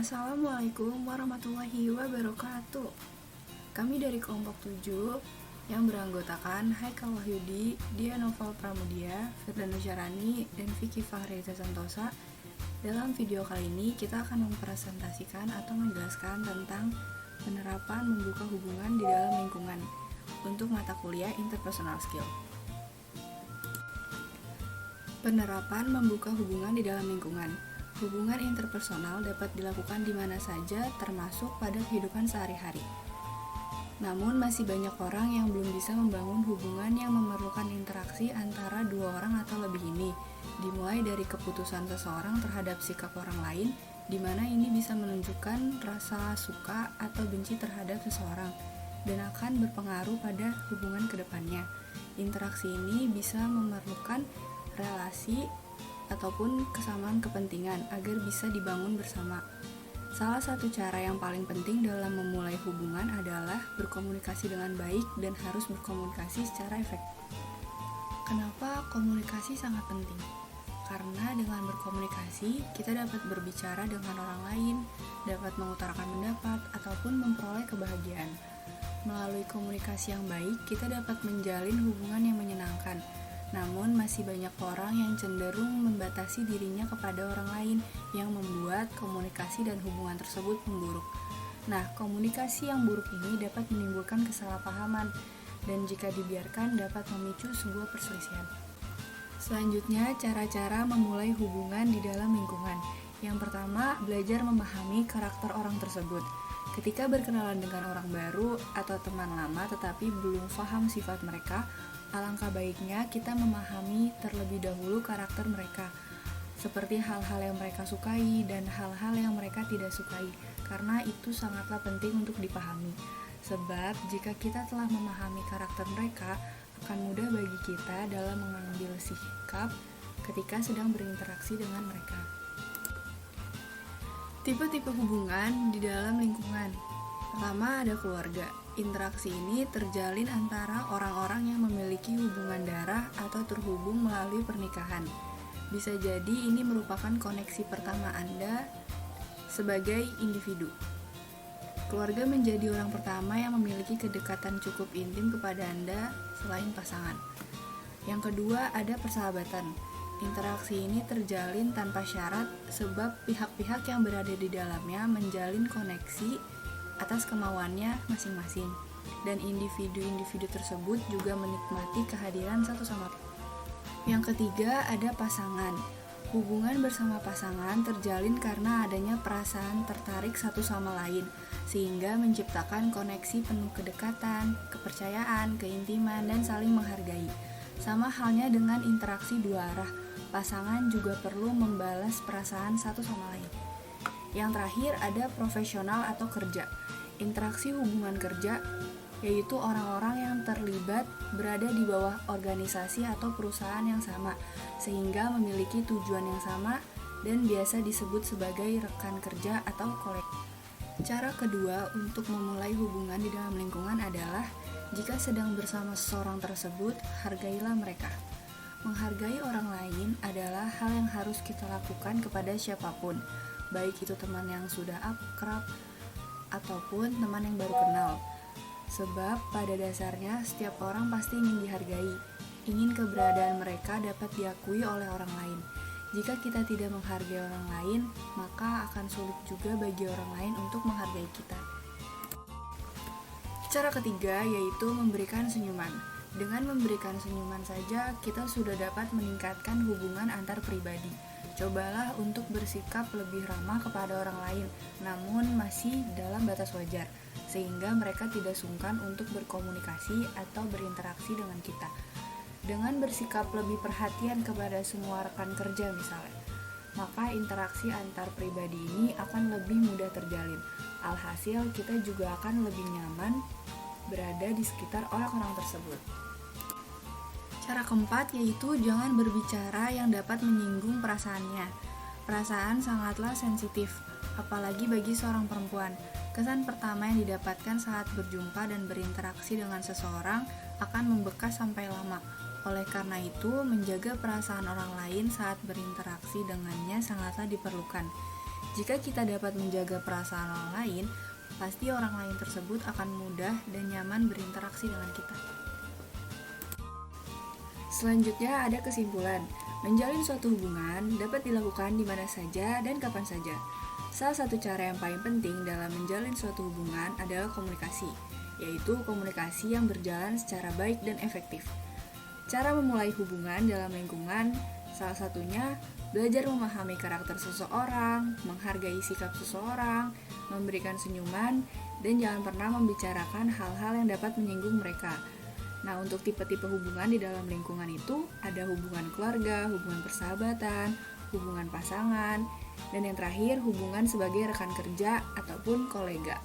Assalamualaikum warahmatullahi wabarakatuh. Kami dari kelompok 7 yang beranggotakan Haikal Wahyudi, Dia Noval Pramudia, Firdana Syarani, dan Vicky Fahreza Santosa. Dalam video kali ini kita akan mempresentasikan atau menjelaskan tentang penerapan membuka hubungan di dalam lingkungan untuk mata kuliah Interpersonal Skill. Penerapan membuka hubungan di dalam lingkungan. Hubungan interpersonal dapat dilakukan di mana saja, termasuk pada kehidupan sehari-hari. Namun, masih banyak orang yang belum bisa membangun hubungan yang memerlukan interaksi antara dua orang atau lebih ini, dimulai dari keputusan seseorang terhadap sikap orang lain, di mana ini bisa menunjukkan rasa suka atau benci terhadap seseorang, dan akan berpengaruh pada hubungan kedepannya. Interaksi ini bisa memerlukan relasi ataupun kesamaan kepentingan agar bisa dibangun bersama. Salah satu cara yang paling penting dalam memulai hubungan adalah berkomunikasi dengan baik dan harus berkomunikasi secara efektif. Kenapa komunikasi sangat penting? Karena dengan berkomunikasi, kita dapat berbicara dengan orang lain, dapat mengutarakan pendapat, ataupun memperoleh kebahagiaan. Melalui komunikasi yang baik, kita dapat menjalin hubungan yang menyenangkan. Namun masih banyak orang yang cenderung membatasi dirinya kepada orang lain yang membuat komunikasi dan hubungan tersebut memburuk. Nah, komunikasi yang buruk ini dapat menimbulkan kesalahpahaman dan jika dibiarkan dapat memicu sebuah perselisihan. Selanjutnya, cara-cara memulai hubungan di dalam lingkungan. Yang pertama, belajar memahami karakter orang tersebut. Ketika berkenalan dengan orang baru atau teman lama tetapi belum paham sifat mereka, alangkah baiknya kita memahami terlebih dahulu karakter mereka, seperti hal-hal yang mereka sukai dan hal-hal yang mereka tidak sukai, karena itu sangatlah penting untuk dipahami. Sebab jika kita telah memahami karakter mereka, akan mudah bagi kita dalam mengambil sikap ketika sedang berinteraksi dengan mereka. Tipe-tipe hubungan di dalam lingkungan. Pertama, ada keluarga. Interaksi ini terjalin antara orang-orang yang memiliki hubungan darah atau terhubung melalui pernikahan. Bisa jadi ini merupakan koneksi pertama Anda sebagai individu. Keluarga menjadi orang pertama yang memiliki kedekatan cukup intim kepada Anda selain pasangan. Yang kedua, ada persahabatan. Interaksi ini terjalin tanpa syarat sebab pihak-pihak yang berada di dalamnya menjalin koneksi atas kemauannya masing-masing, dan individu-individu tersebut juga menikmati kehadiran satu sama lain. Yang ketiga, ada pasangan. Hubungan bersama pasangan terjalin karena adanya perasaan tertarik satu sama lain, sehingga menciptakan koneksi penuh kedekatan, kepercayaan, keintiman, dan saling menghargai. Sama halnya dengan interaksi dua arah, pasangan juga perlu membalas perasaan satu sama lain. Yang terakhir, ada profesional atau kerja. Interaksi hubungan kerja, yaitu orang-orang yang terlibat berada di bawah organisasi atau perusahaan yang sama, sehingga memiliki tujuan yang sama dan biasa disebut sebagai rekan kerja atau kolektif. Cara kedua untuk memulai hubungan di dalam lingkungan adalah jika sedang bersama seseorang tersebut, hargailah mereka. Menghargai orang lain adalah hal yang harus kita lakukan kepada siapapun, baik itu teman yang sudah akrab ataupun teman yang baru kenal. Sebab pada dasarnya setiap orang pasti ingin dihargai, ingin keberadaan mereka dapat diakui oleh orang lain. Jika kita tidak menghargai orang lain, maka akan sulit juga bagi orang lain untuk menghargai kita. Cara ketiga yaitu memberikan senyuman. Dengan memberikan senyuman saja, kita sudah dapat meningkatkan hubungan antar pribadi. Cobalah untuk bersikap lebih ramah kepada orang lain, namun masih dalam batas wajar, sehingga mereka tidak sungkan untuk berkomunikasi atau berinteraksi dengan kita. Dengan bersikap lebih perhatian kepada semua rekan kerja misalnya, maka interaksi antar pribadi ini akan lebih mudah terjalin. Alhasil, kita juga akan lebih nyaman berada di sekitar orang-orang tersebut. Cara keempat yaitu jangan berbicara yang dapat menyinggung perasaannya. Perasaan sangatlah sensitif, apalagi bagi seorang perempuan. Kesan pertama yang didapatkan saat berjumpa dan berinteraksi dengan seseorang akan membekas sampai lama. Oleh karena itu, menjaga perasaan orang lain saat berinteraksi dengannya sangatlah diperlukan. Jika kita dapat menjaga perasaan orang lain, pasti orang lain tersebut akan mudah dan nyaman berinteraksi dengan kita. Selanjutnya ada kesimpulan. Menjalin suatu hubungan dapat dilakukan di mana saja dan kapan saja. Salah satu cara yang paling penting dalam menjalin suatu hubungan adalah komunikasi, yaitu komunikasi yang berjalan secara baik dan efektif. Cara memulai hubungan dalam lingkungan, salah satunya belajar memahami karakter seseorang, menghargai sikap seseorang, memberikan senyuman, dan jangan pernah membicarakan hal-hal yang dapat menyinggung mereka. Nah, untuk tipe-tipe hubungan di dalam lingkungan itu ada hubungan keluarga, hubungan persahabatan, hubungan pasangan, dan yang terakhir hubungan sebagai rekan kerja ataupun kolega.